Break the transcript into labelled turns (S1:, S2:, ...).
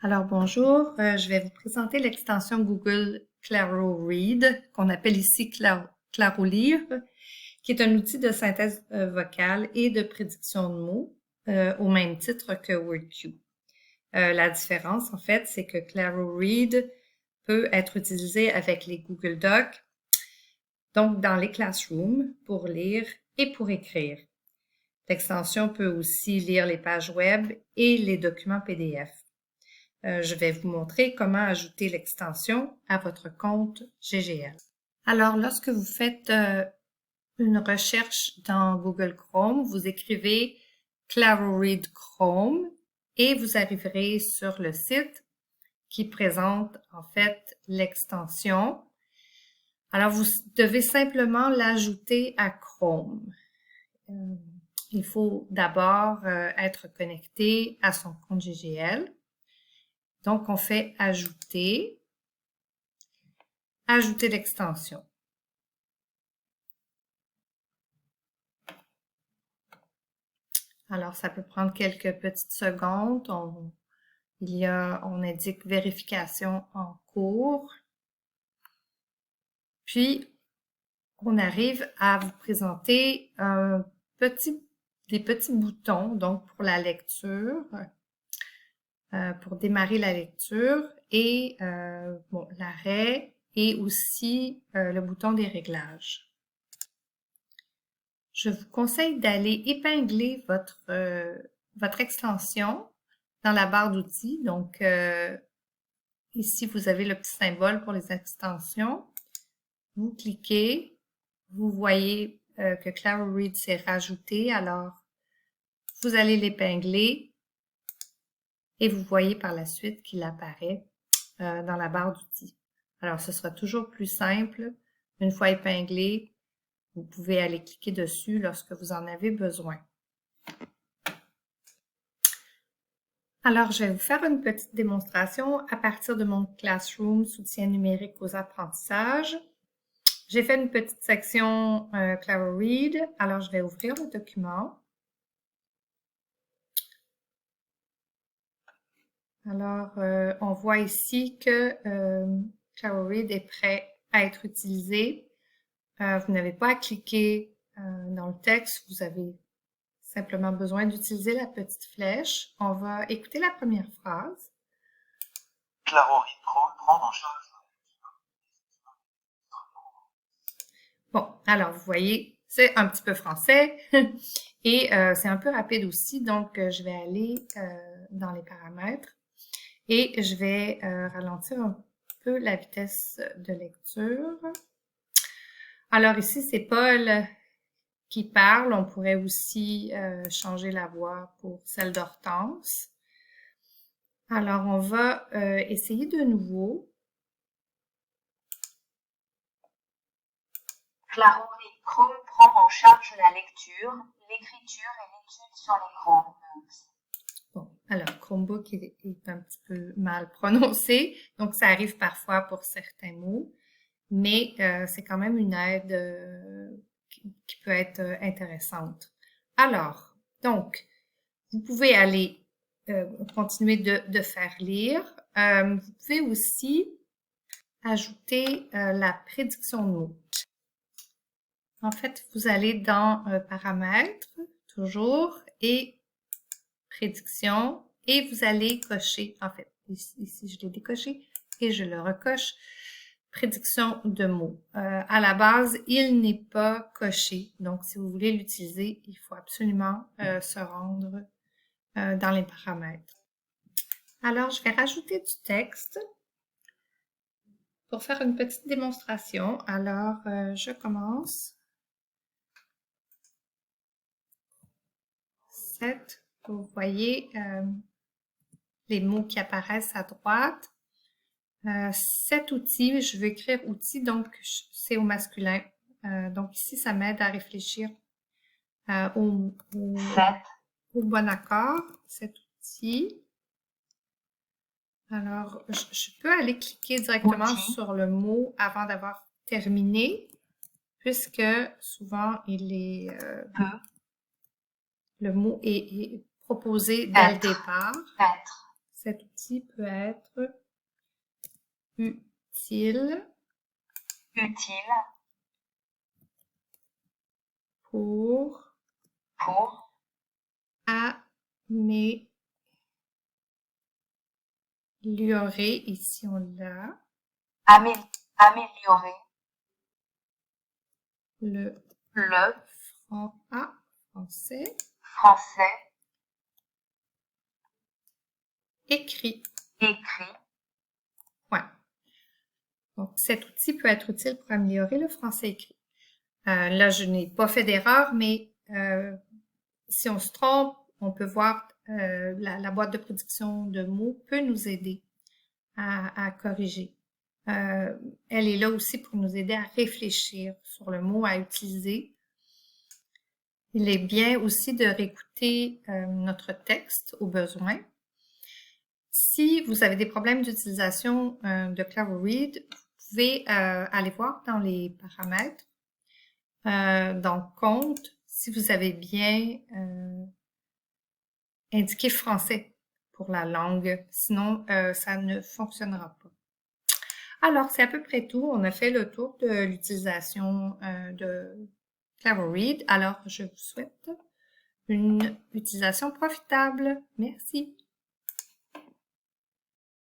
S1: Alors bonjour, je vais vous présenter l'extension Google Claro Read, qu'on appelle ici Claro Lire, qui est un outil de synthèse vocale et de prédiction de mots, au même titre que WordQ. La différence, en fait, c'est que Claro Read peut être utilisé avec les Google Docs, donc dans les classrooms, pour lire et pour écrire. L'extension peut aussi lire les pages web et les documents PDF. Je vais vous montrer comment ajouter l'extension à votre compte GGL. Alors, lorsque vous faites une recherche dans Google Chrome, vous écrivez Claro Read Chrome et vous arriverez sur le site qui présente en fait l'extension. Alors, vous devez simplement l'ajouter à Chrome. Il faut d'abord être connecté à son compte GGL. Donc, on fait ajouter l'extension. Alors, ça peut prendre quelques petites secondes. On indique vérification en cours. Puis, on arrive à vous présenter des petits boutons, donc pour la lecture, pour démarrer la lecture et l'arrêt et aussi le bouton des réglages. Je vous conseille d'aller épingler votre extension dans la barre d'outils. Donc, ici, vous avez le petit symbole pour les extensions. Vous cliquez, vous voyez que Claro Read s'est rajouté. Alors, vous allez l'épingler et vous voyez par la suite qu'il apparaît dans la barre d'outils. Alors, ce sera toujours plus simple. Une fois épinglé, vous pouvez aller cliquer dessus lorsque vous en avez besoin. Alors, je vais vous faire une petite démonstration à partir de mon Classroom soutien numérique aux apprentissages. J'ai fait une petite section Claro Read. Alors, je vais ouvrir le document. Alors, on voit ici que Claro Read est prêt à être utilisé. Vous n'avez pas à cliquer dans le texte, vous avez simplement besoin d'utiliser la petite flèche. On va écouter la première phrase.
S2: Claro Read Chrome prend en charge.
S1: Bon, alors vous voyez, c'est un petit peu français et c'est un peu rapide aussi, donc je vais aller dans les paramètres et je vais ralentir un peu la vitesse de lecture. Alors ici, c'est Paul qui parle. On pourrait aussi changer la voix pour celle d'Hortense. Alors, on va essayer de nouveau.
S2: Claro Read Chrome prend en charge la lecture, l'écriture et l'étude sur les Chromebooks.
S1: Bon, alors, Chromebook est un petit peu mal prononcé, donc ça arrive parfois pour certains mots, mais c'est quand même une aide qui peut être intéressante. Alors, donc, vous pouvez aller continuer de faire lire. Vous pouvez aussi ajouter la prédiction de mots. En fait, vous allez dans Paramètres, toujours, et Prédiction, et vous allez cocher, en fait, ici je l'ai décoché, et je le recoche, Prédiction de mots. À la base, il n'est pas coché, donc si vous voulez l'utiliser, il faut absolument se rendre dans les paramètres. Alors, je vais rajouter du texte pour faire une petite démonstration. Alors, je commence. Vous voyez les mots qui apparaissent à droite. Cet outil, je veux écrire outil, donc c'est au masculin. Donc ici, ça m'aide à réfléchir au bon accord, cet outil. Alors, je peux aller cliquer directement sur le mot avant d'avoir terminé, puisque souvent, le mot est proposé dès le départ. Cet outil. outil peut être utile
S2: Utile
S1: pour
S2: pour
S1: améliorer, ici on l'a,
S2: améliorer
S1: le
S2: le
S1: français
S2: français
S1: écrit.
S2: écrit.
S1: Ouais. Donc, cet outil peut être utile pour améliorer le français écrit. Là, je n'ai pas fait d'erreur, mais si on se trompe, on peut voir la boîte de prédiction de mots peut nous aider à corriger. Elle est là aussi pour nous aider à réfléchir sur le mot à utiliser. Il est bien aussi de réécouter notre texte au besoin. Si vous avez des problèmes d'utilisation de Claro Read, vous pouvez aller voir dans les paramètres, dans Compte, si vous avez bien indiqué français pour la langue. Sinon, ça ne fonctionnera pas. Alors, c'est à peu près tout. On a fait le tour de l'utilisation de Claro Read. Alors, je vous souhaite une utilisation profitable. Merci.